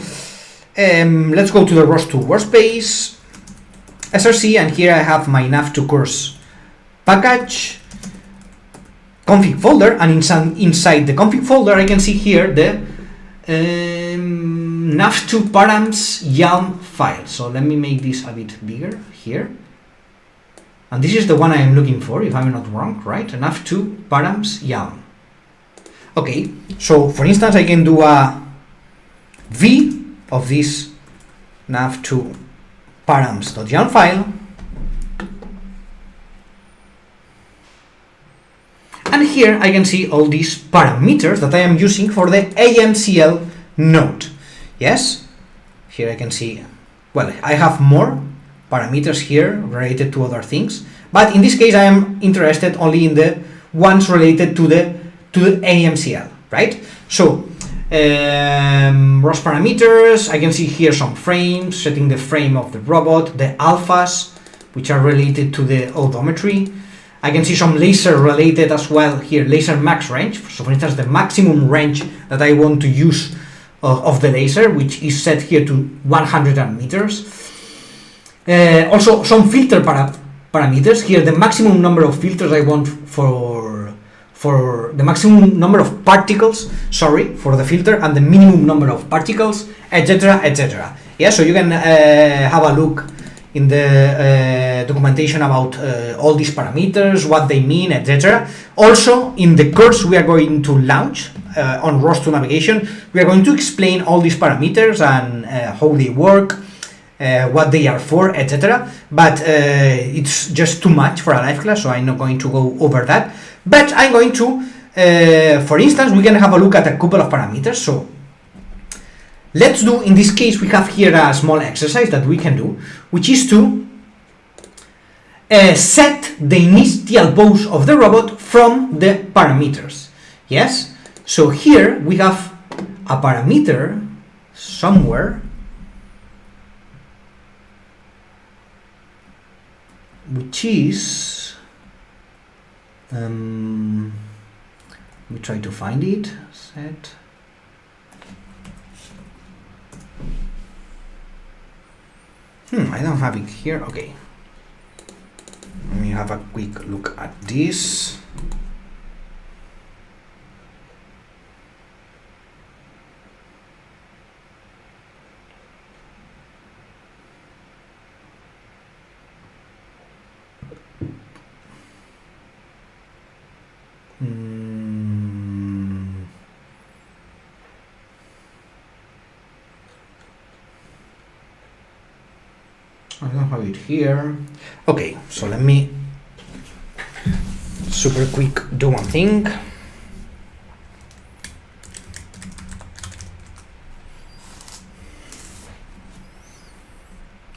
let's go to the ROS2Workspace SRC, and here I have my nav2 course package config folder, and inside the config folder I can see here the nav2 params YALM file. So let me make this a bit bigger here. And this is the one I am looking for, if I'm not wrong, right? nav2 params YALM. Okay, so for instance, I can do a V of this nav2 params.YALM file. And here I can see all these parameters that I am using for the AMCL node. Yes, here I can see, well, I have more parameters here related to other things, but in this case I am interested only in the ones related to the AMCL, right? So ROS parameters, I can see here some frames, setting the frame of the robot, the alphas, which are related to the odometry. I can see some laser related as well here, laser max range. So for instance, the maximum range that I want to use of the laser, which is set here to 100 meters. Also some filter parameters here, the maximum number of filters I want for the maximum number of particles, sorry, for the filter, and the minimum number of particles, etc, etc. Yeah, so you can have a look in the documentation about all these parameters, what they mean, etc. Also, in the course we are going to launch on ROS2 navigation, we are going to explain all these parameters and how they work, what they are for, etc. But it's just too much for a live class, so I'm not going to go over that. But I'm going to, for instance, we can have a look at a couple of parameters. So let's do, in this case, we have here a small exercise that we can do, which is to set the initial pose of the robot from the parameters. Yes? So here we have a parameter somewhere which is we try to find it. Set I don't have it here. Okay, let me have a quick look at this. I don't have it here. Okay, so let me super quick do one thing.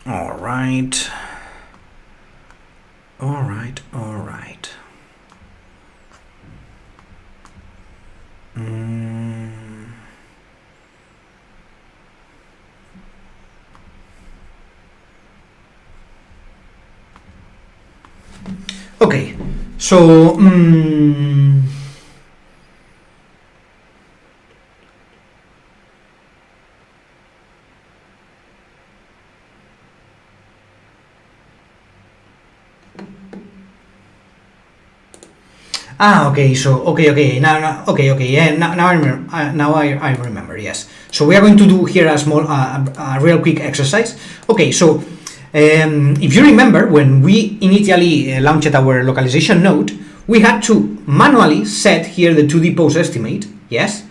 All right. Okay, so okay, so okay, now yeah, now I remember. Now I remember. Yes. So we are going to do here a small, a real quick exercise. Okay, so if you remember, when we initially launched our localization node, we had to manually set here the 2D pose estimate, yes,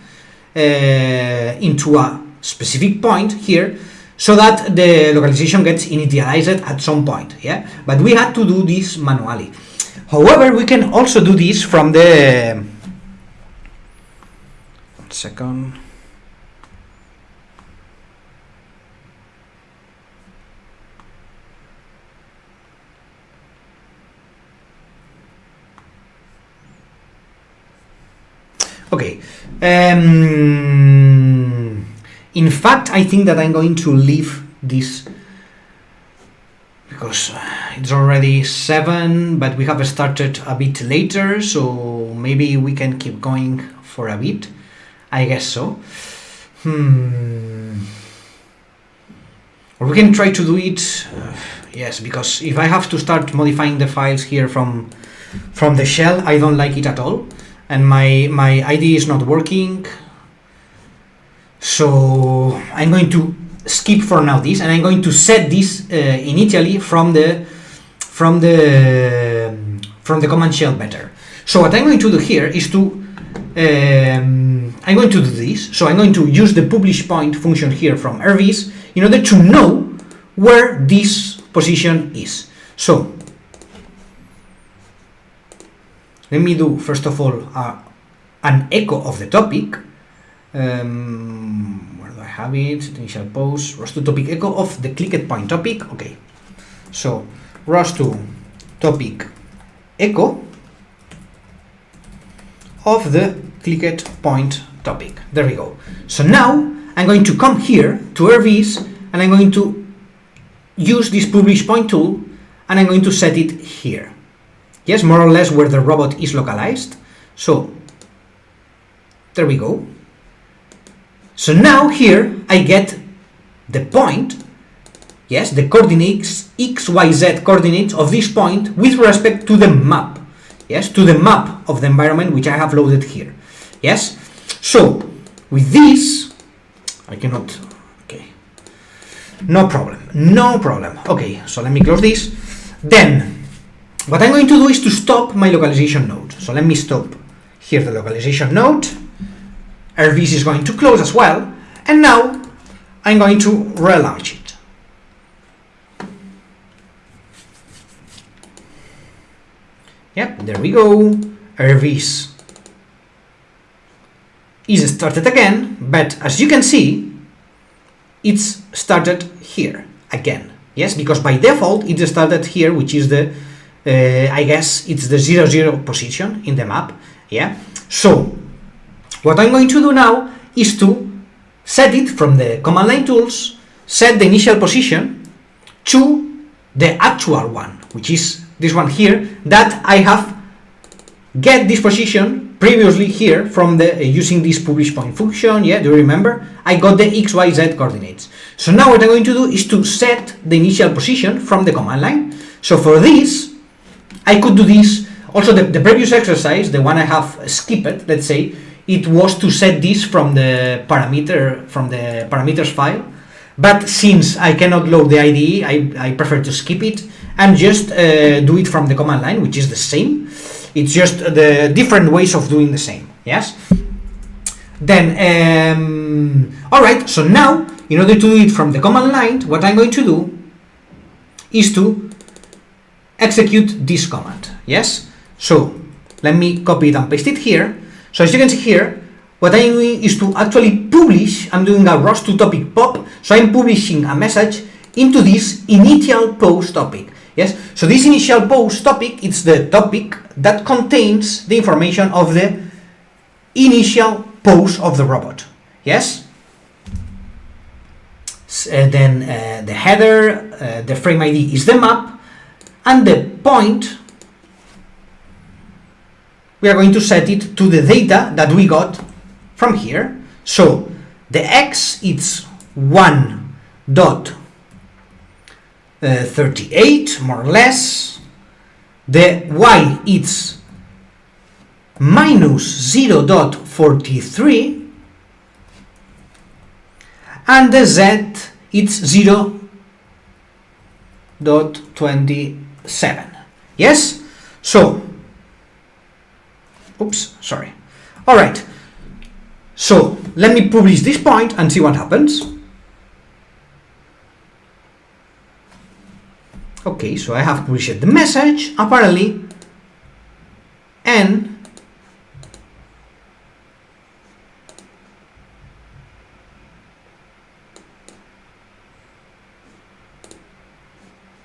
into a specific point here, so that the localization gets initialized at some point, yeah. But we had to do this manually. However, we can also do this from the 1 second. Okay, in fact, I think that I'm going to leave this because it's already 7, but we have started a bit later, so maybe we can keep going for a bit. I guess so. Or we can try to do it, yes, because if I have to start modifying the files here from the shell, I don't like it at all. And my IDE is not working, so I'm going to skip for now this, and I'm going to set this initially from the command shell better. So what I'm going to do here is to I'm going to do this. So I'm going to use the publish point function here from RVs in order to know where this position is. So let me do first of all an echo of the topic. Where do I have it? Initial pose, ROS2 topic echo of the clicked point topic. Okay, so ROS2 topic echo of the clicked point topic. There we go. So now I'm going to come here to RVs and I'm going to use this publish point tool and I'm going to set it here. Yes, more or less where the robot is localized. So there we go. So now here I get the point, yes, the coordinates, x, y, z coordinates of this point with respect to the map, yes, to the map of the environment which I have loaded here, yes. So with this, I cannot, okay, no problem. Okay, so let me close this. Then what I'm going to do is to stop my localization node. So let me stop here the localization node. RVs is going to close as well, and now I'm going to relaunch it. Yep, there we go. RVs is started again, but as you can see, it's started here again. Yes, because by default it started here, which is the I guess it's the 0,0 position in the map. Yeah. So what I'm going to do now is to set it from the command line tools, set the initial position to the actual one, which is this one here, that I have get this position previously here from the using this publish point function. Yeah, do you remember? I got the XYZ coordinates. So now what I'm going to do is to set the initial position from the command line. So for this, I could do this. Also, the previous exercise, the one I have skipped, let's say, it was to set this from the parameters file. But since I cannot load the IDE, I prefer to skip it and just do it from the command line, which is the same. It's just the different ways of doing the same. Yes. Then, all right. So now, in order to do it from the command line, what I'm going to do is to execute this command. Yes. So let me copy it and paste it here. So as you can see here, what I'm doing is to actually publish. I'm doing a ROS2 topic pop. So I'm publishing a message into this initial post topic. Yes. So this initial post topic, it's the topic that contains the information of the initial post of the robot. Yes. Then the header, the frame ID is the map, and the point, we are going to set it to the data that we got from here. So the X, it's 1.38 more or less. The Y, it's minus 0.43, and the Z, it's 0.27. Yes. So oops, sorry. All right. So let me publish this point and see what happens. Okay, so I have published the message apparently, and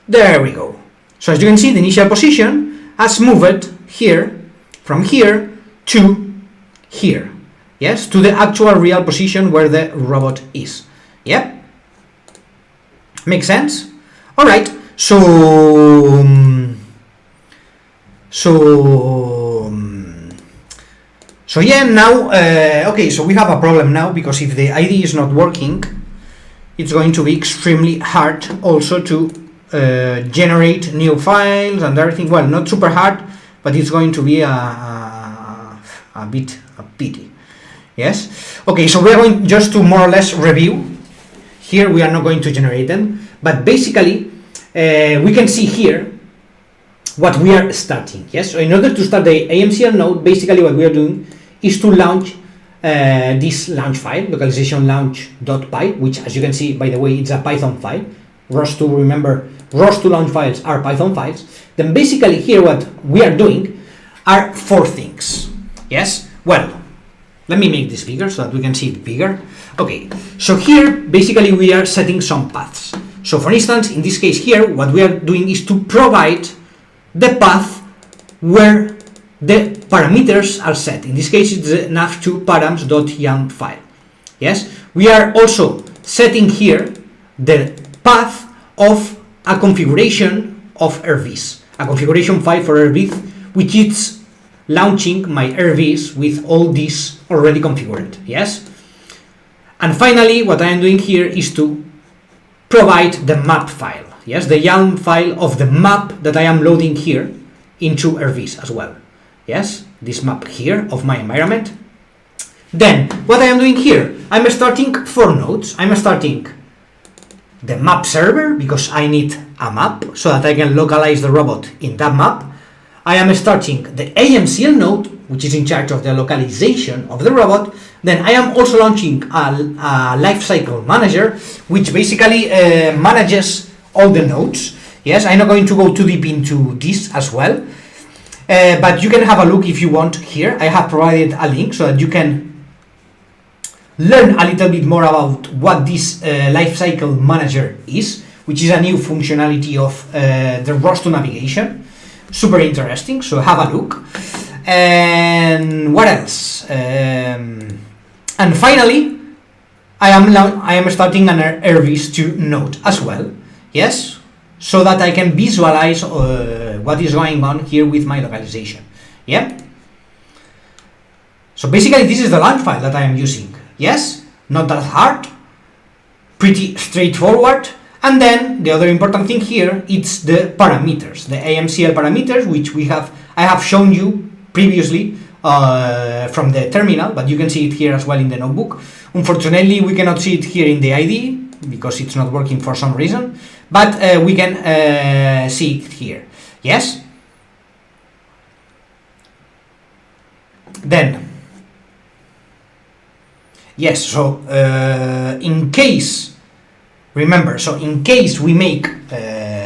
there we go. So as you can see, the initial position has moved here, from here to here. Yes, to the actual real position where the robot is. Yeah, makes sense. All right. So yeah, now okay, so we have a problem now, because if the ID is not working, it's going to be extremely hard also to generate new files and everything. Well, not super hard, but it's going to be a bit a pity. Yes. Okay, so we are going just to more or less review. Here we are not going to generate them, but basically we can see here what we are starting. Yes. So in order to start the AMCL node, basically what we are doing is to launch this launch file, localization launch.py, which, as you can see, by the way, it's a Python file. ROS2, remember, ROS2 launch files are Python files. Then basically here what we are doing are four things. Yes. Well, let me make this bigger so that we can see it bigger. Okay. So here basically we are setting some paths. So for instance, in this case here, what we are doing is to provide the path where the parameters are set. In this case, it's the nav2 params.yaml file. Yes, we are also setting here the path of a configuration of RVs, a configuration file for RVs, which is launching my RVs with all these already configured. Yes, and finally, what I am doing here is to provide the map file. Yes, the YAML file of the map that I am loading here into RVs as well. Yes, this map here of my environment. Then what I am doing here, I'm starting 4 nodes. I'm starting the map server because I need a map so that I can localize the robot in that map. I am starting the AMCL node, which is in charge of the localization of the robot. Then I am also launching a lifecycle manager, which basically manages all the nodes. Yes, I'm not going to go too deep into this as well, but you can have a look if you want here. I have provided a link so that you can learn a little bit more about what this lifecycle manager is, which is a new functionality of the ROS2 navigation. Super interesting, so have a look. And what else? And finally, I am starting an ROS2 node as well, yes, so that I can visualize what is going on here with my localization. Yeah. So basically, this is the launch file that I am using. Yes, not that hard, pretty straightforward. And then the other important thing here, it's the parameters, the AMCL parameters, which I have shown you previously from the terminal, but you can see it here as well in the notebook. Unfortunately, we cannot see it here in the IDE because it's not working for some reason, but we can see it here. Yes. Then, yes, so in case, remember, so in case we make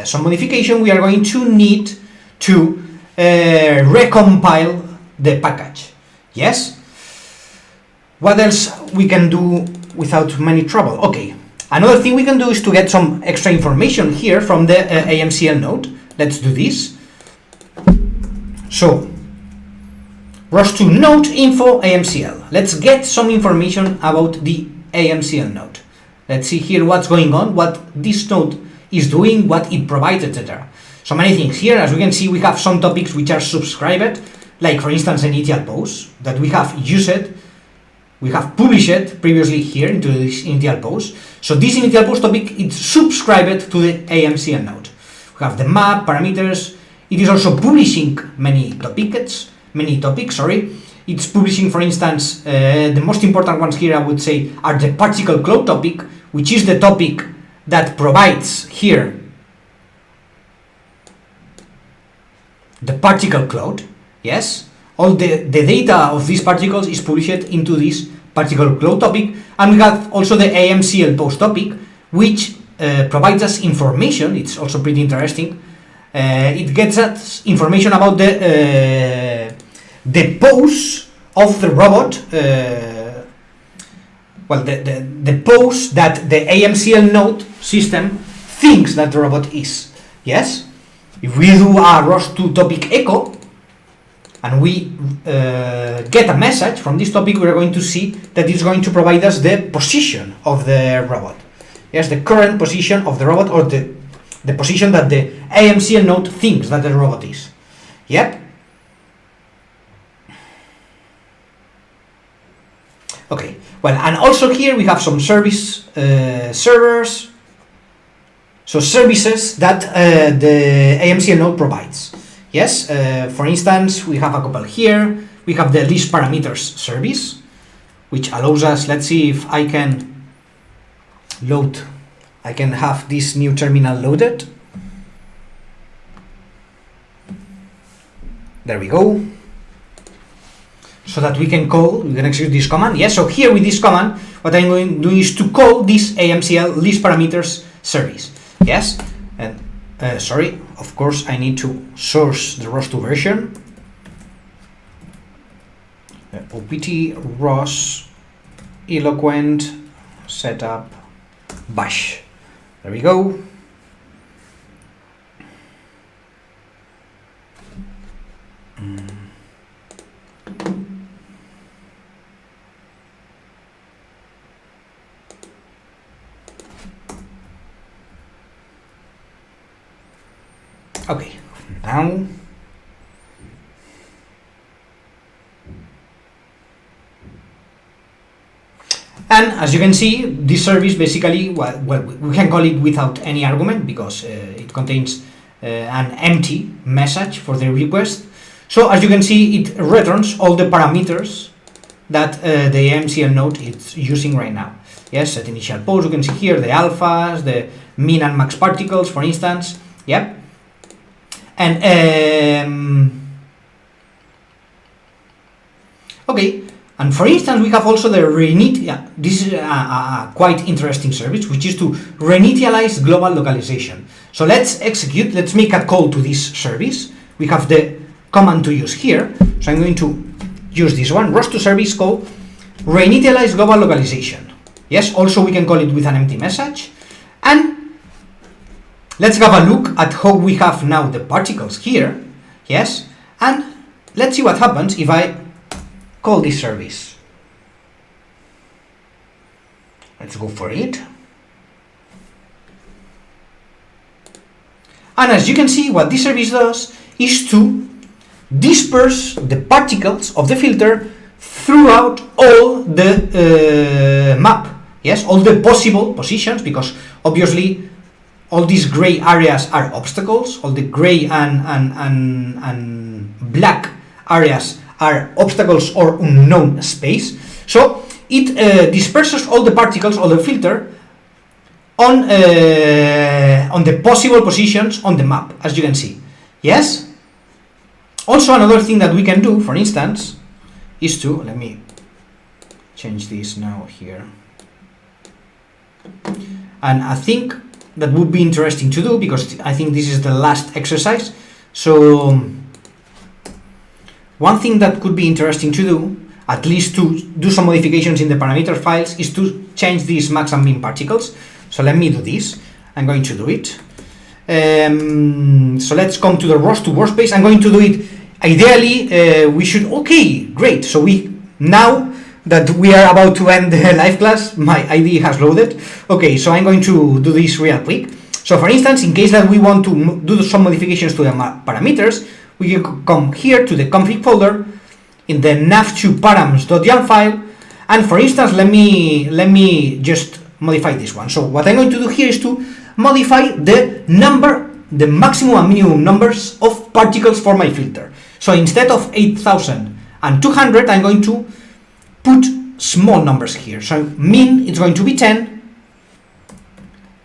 some modification, we are going to need to recompile the package. Yes? What else we can do without many trouble? Okay, another thing we can do is to get some extra information here from the AMCL node. Let's do this. So, ROS2 node info AMCL. Let's get some information about the AMCL node. Let's see here what's going on, what this node is doing, what it provides, etc. So many things here. As we can see, we have some topics which are subscribed, like for instance initial post that we have used, we have published it previously here into this initial post. So this initial post topic is subscribed to the AMCL node. We have the map, parameters. It is also publishing many topics. It's publishing, for instance, the most important ones here I would say are the particle cloud topic, which is the topic that provides here the particle cloud. Yes, all the data of these particles is published into this particle cloud topic, and we have also the AMCL post topic, which provides us information. It's also pretty interesting. It gets us information about the pose of the robot, the pose that the AMCL node system thinks that the robot is. Yes, if we do a ROS2 topic echo and we get a message from this topic, we are going to see that it's going to provide us the position of the robot. Yes, the current position of the robot, or the position that the AMCL node thinks that the robot is. Yep. Okay, well, and also here we have some service servers, so services that the AMCL node provides. Yes, for instance, we have a couple here. We have the list parameters service, which allows us, let's see if I can load, I can have this new terminal loaded. There we go. So that we can execute this command. Yes, so here with this command, what I'm going to do is to call this AMCL list parameters service. Yes, and sorry, of course I need to source the ROS2 version. OPT ROS eloquent setup bash. There we go. Okay, now and as you can see, this service basically, well, we can call it without any argument because it contains an empty message for the request. So as you can see, it returns all the parameters that the AMCL node is using right now. Yes, set initial pose, you can see here the alphas, the min and max particles, for instance. Yep. And okay, and for instance, we have also the this is a quite interesting service, which is to reinitialize global localization. So let's make a call to this service. We have the command to use here. So I'm going to use this one, ROS2 service called reinitialize global localization. Yes, also we can call it with an empty message. And let's have a look at how we have now the particles here. Yes, and let's see what happens if I call this service. Let's go for it. And as you can see, what this service does is to disperse the particles of the filter throughout all the map. Yes, all the possible positions, because obviously all these gray areas are obstacles, all the gray and black areas are obstacles or unknown space. So it disperses all the particles of the filter on the possible positions on the map, as you can see. Yes. Also, another thing that we can do, for instance, is to, let me change this now here. And I think that would be interesting to do, because I think this is the last exercise. So one thing that could be interesting to do, at least to do some modifications in the parameter files, is to change these max and min particles. So let me do this. I'm going to do it. So let's come to the ROS2Workspace. I'm going to do it. Ideally, we should. Okay, great. So now that we are about to end the live class, my IDE has loaded. Okay, so I'm going to do this real quick. So for instance, in case that we want to do some modifications to the parameters, we can come here to the config folder in the nav2 params.yam file, and for instance, let me just modify this one. So what I'm going to do here is to modify the maximum and minimum numbers of particles for my filter. So instead of 8,200, I'm going to put small numbers here. So min is going to be 10,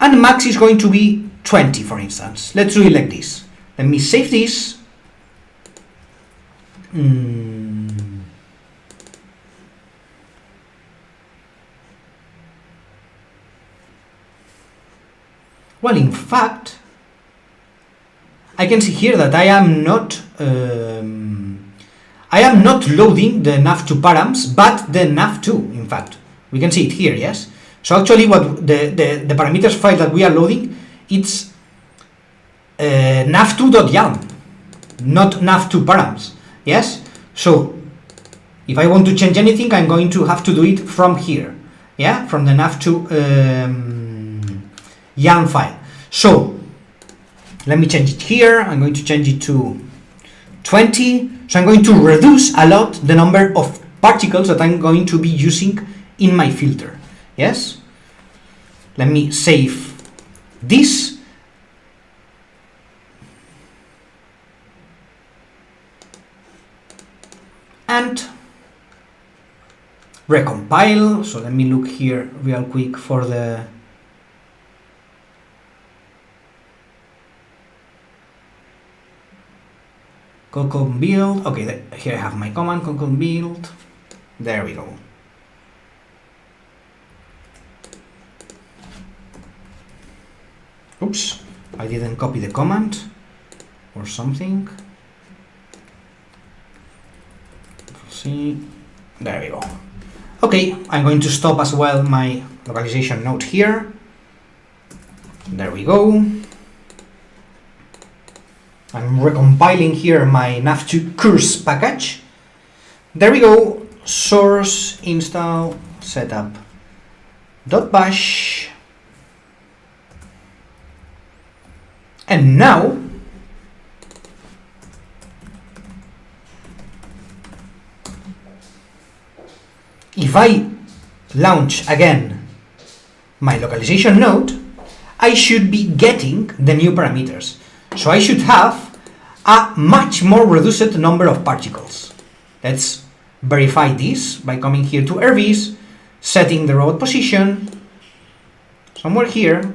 and max is going to be 20, for instance. Let's do it like this. Let me save this. Well, in fact, I can see here that I am not loading the nav2 params, but the nav2. In fact, we can see it here. Yes. So actually, what the parameters file that we are loading, it's nav2.yam, not nav2 params. Yes. So if I want to change anything, I'm going to have to do it from here. Yeah, from the nav2 YAM file. So let me change it here. I'm going to change it to 20. So I'm going to reduce a lot the number of particles that I'm going to be using in my filter. Yes. Let me save this. And recompile. So let me look here real quick for the concom build. Okay, here I have my command concom build. There we go. Oops, I didn't copy the command or something. See, there we go. Okay, I'm going to stop as well my localization node here. There we go. I'm recompiling here my nav2 course package. There we go. Source install setup .bash. And now if I launch again my localization node, I should be getting the new parameters. So I should have a much more reduced number of particles. Let's verify this by coming here to RVs, setting the robot position somewhere here.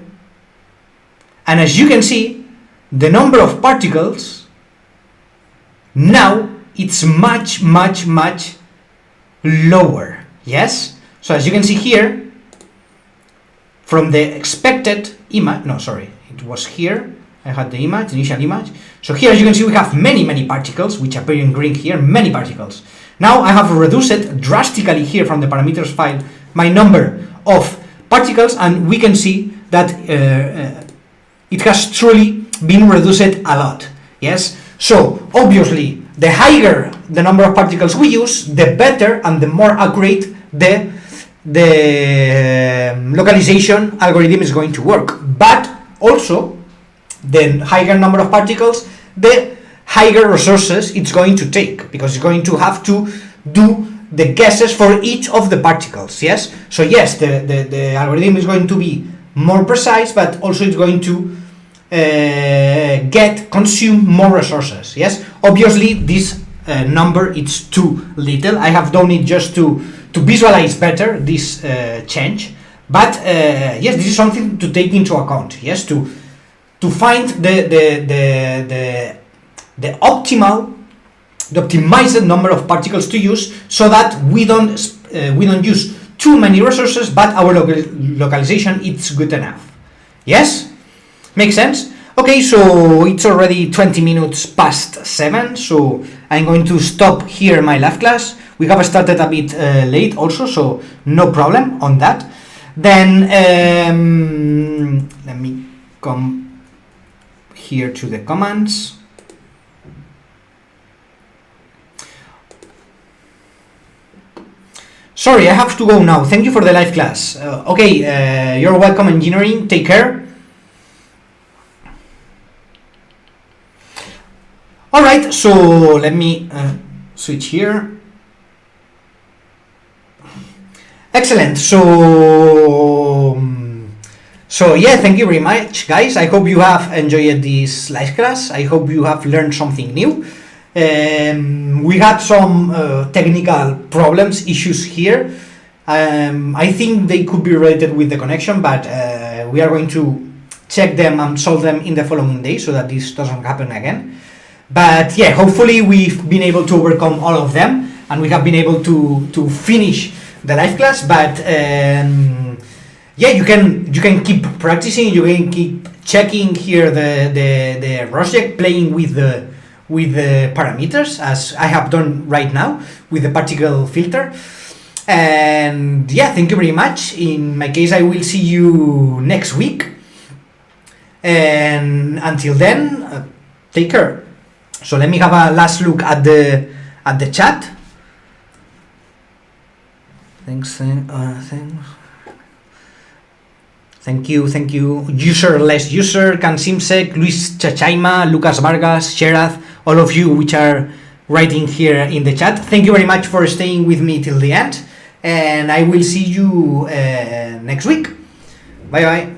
And as you can see, the number of particles now it's much lower. Yes. So as you can see here, from the expected image, no, sorry, it was here. I had the image, initial image. So here, as you can see, we have many particles, which appear in green here, many particles. Now I have reduced drastically here from the parameters file my number of particles, and we can see that it has truly been reduced a lot. Yes. So obviously, the higher the number of particles we use, the better and the more accurate the localization algorithm is going to work. But also, the higher number of particles, the higher resources it's going to take, because it's going to have to do the guesses for each of the particles. Yes, so yes, the algorithm is going to be more precise, but also it's going to consume more resources. Yes, obviously this number it's too little. I have done it just to visualize better this change, but yes, this is something to take into account. Yes, to find the optimized number of particles to use, so that we don't use too many resources, but our localization it's good enough. Yes, makes sense. Okay, so it's already 20 minutes past 7, so I'm going to stop here my live class. We have started a bit late also, so no problem on that. Then let me come here to the commands. Sorry, I have to go now. Thank you for the live class. Okay, you're welcome, engineering. Take care. Alright, so let me switch here. Excellent. So yeah, thank you very much, guys. I hope you have enjoyed this live class. I hope you have learned something new. We had some technical problems, issues here. I think they could be related with the connection, but we are going to check them and solve them in the following day so that this doesn't happen again. But yeah, hopefully we've been able to overcome all of them, and we have been able to finish the live class. But yeah, you can keep practicing. You can keep checking here the project, playing with the parameters, as I have done right now with the particle filter. And yeah, thank you very much. In my case, I will see you next week, and until then, take care. So let me have a last look at the chat. Thanks. Thank you. User, less user, Kansimsek, Luis Chachaima, Lucas Vargas, Sherath, all of you which are writing here in the chat. Thank you very much for staying with me till the end, and I will see you next week. Bye bye.